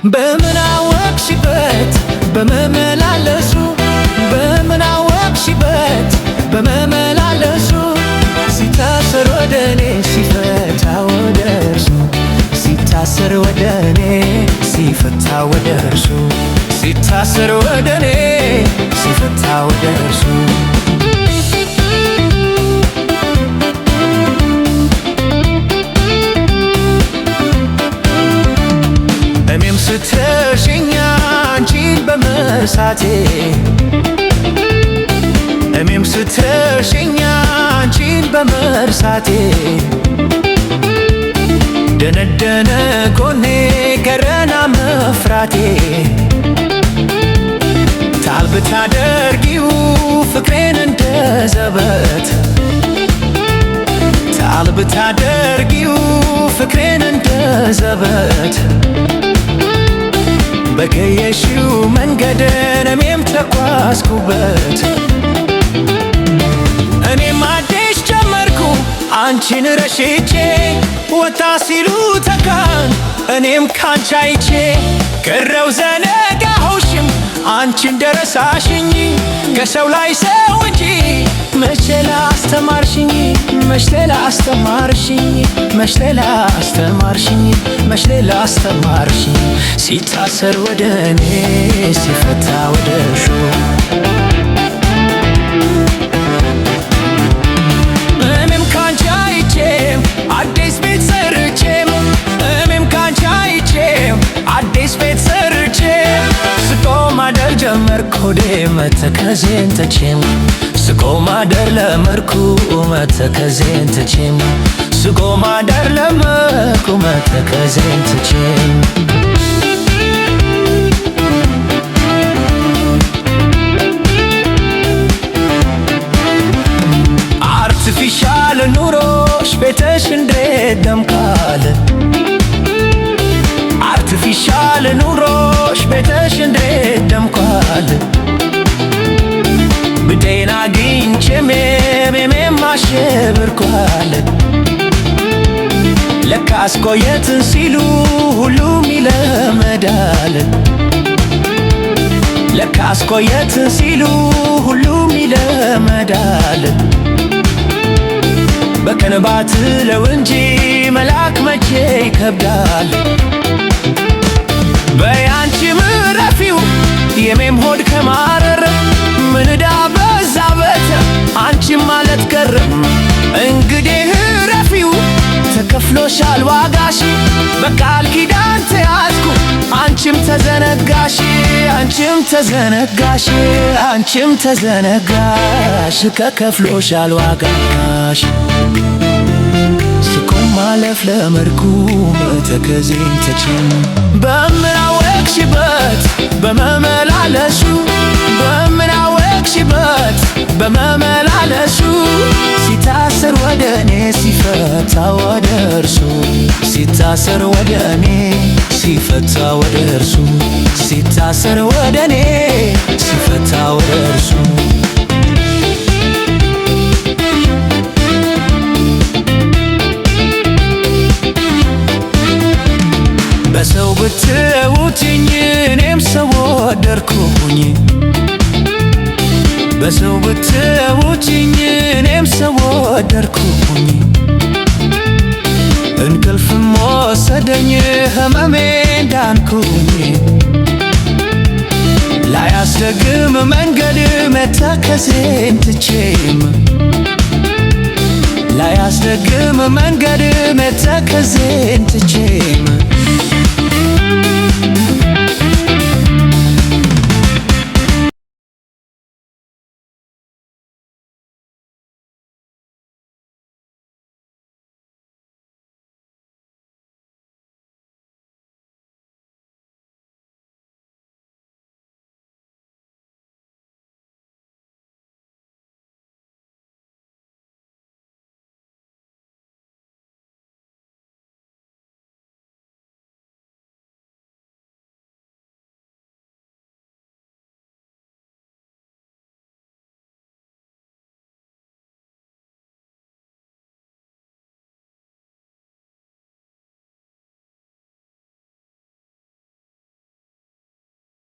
በምን አወቅሽበት በመመላለሱ በምን አወቅሽበት በመመላለሱ ሲታሰር ወደኔ ሲፈታ ወደ እርሱ ሲታሰር ወደኔ ሲፈታ ወደ እርሱ ሲታሰር ወደኔ ሲፈታ ወደ እርሱ እኔም ስትሸኝ አንቺን በመርሳቴ እኔም ስትሸኝ አንቺን በመርሳቴ ደነደነ ጎኔ ቀረና መፍራቴ ጣል ብታደርጊው ፍቅሬን እንደ ዘበት ጣል ብታደርጊው ፍቅሬን እንደ ዘበት በቀየሽው መንገድ እኔም ተጓዝኩበት እኔም አዲስ ጀመርኩ አንቺን ረሽቼ ወጣ ሲሉ ተካን እኔም ካንቺ አይቼ ቀረው ዘነጋሁሽም አንቺ እንደረሳሽኝ ከሰው ላይ ሰው እንጂ መች ሌላ አስተማርሽኝ መች ሌላ አስተማርሽኝ መች ሌላ አስተማርሽኝ መች ሌላ አስተማርሽኝ ሲታሰር ወደ እኔ ሲፈታ ወደ እርሱ እኔም ካንቺ አይቼ አዲስ ቤት ሰርቼ እኔም ካንቺ አይቼ አዲስ ቤት ሰርቼ ስቆም ማደር ጀመርኩ ሆዴ መተከዜን ትቼም ስቆም ማደር ለመርኩ መተከዜን ትቼም ስቆም ማደር ለመርኩ መተከዜን ትቼም አርቲፊሻል ኑሮሽ ቤትሽ እንዴት ደምቃል አርቲፊሻል ኑሮሽ ቤትሽ እንዴት ደምቃል ብጤን አግኝቼ ሜሜም አሸብርኳል ለካስ ቆየትን ሲሉ ሁሉም ይለመዳል ለካስ ቆየትን ሲሉ ሁሉም ይለመዳል በቀን ባትለው እንጂ መላክ መቼ ይከብዳል በያንቺ ምረፊው የሜም ሆድ ከማረር ምን ዕዳ በዛበት አንቺም ማለት ቀረም እንግዲህ ረፊው ተከፍሎሻል ዋጋሽ በቃል ኪዳን ተያዝኩ አንቺም ተዘነጋሽ አንቺም ተዘነጋሽ አንቺም ተዘነጋሽ ከከፍሎሻል ዋጋሽ ስቆም ማለፍ ለመርኩ መተከዜን ትቼም በምን አወቅሽበት በመመላለሱ በምን አወቅሽበት በመመላለሱ ሲታሰር ወደ እኔ ሲፈታ ወደ እርሱ ሲታሰር ወደ እኔ ሲፈታ ወደ እርሱ ሲታሰር ወደ እኔ ሲፈታ ወደ እርሱ በሰው ብትውትኝ እኔም ሰው ወደድኩኝ በሰው ብትውትኝ እኔም ሰው ወደድኩኝ እንቅልፍም ወሰደኝ ህመሜን ዳንኩኝ ላያስደግም መንገድ መተከዜን ትቼም ላያስደግም መንገድ መተከዜን ትቼም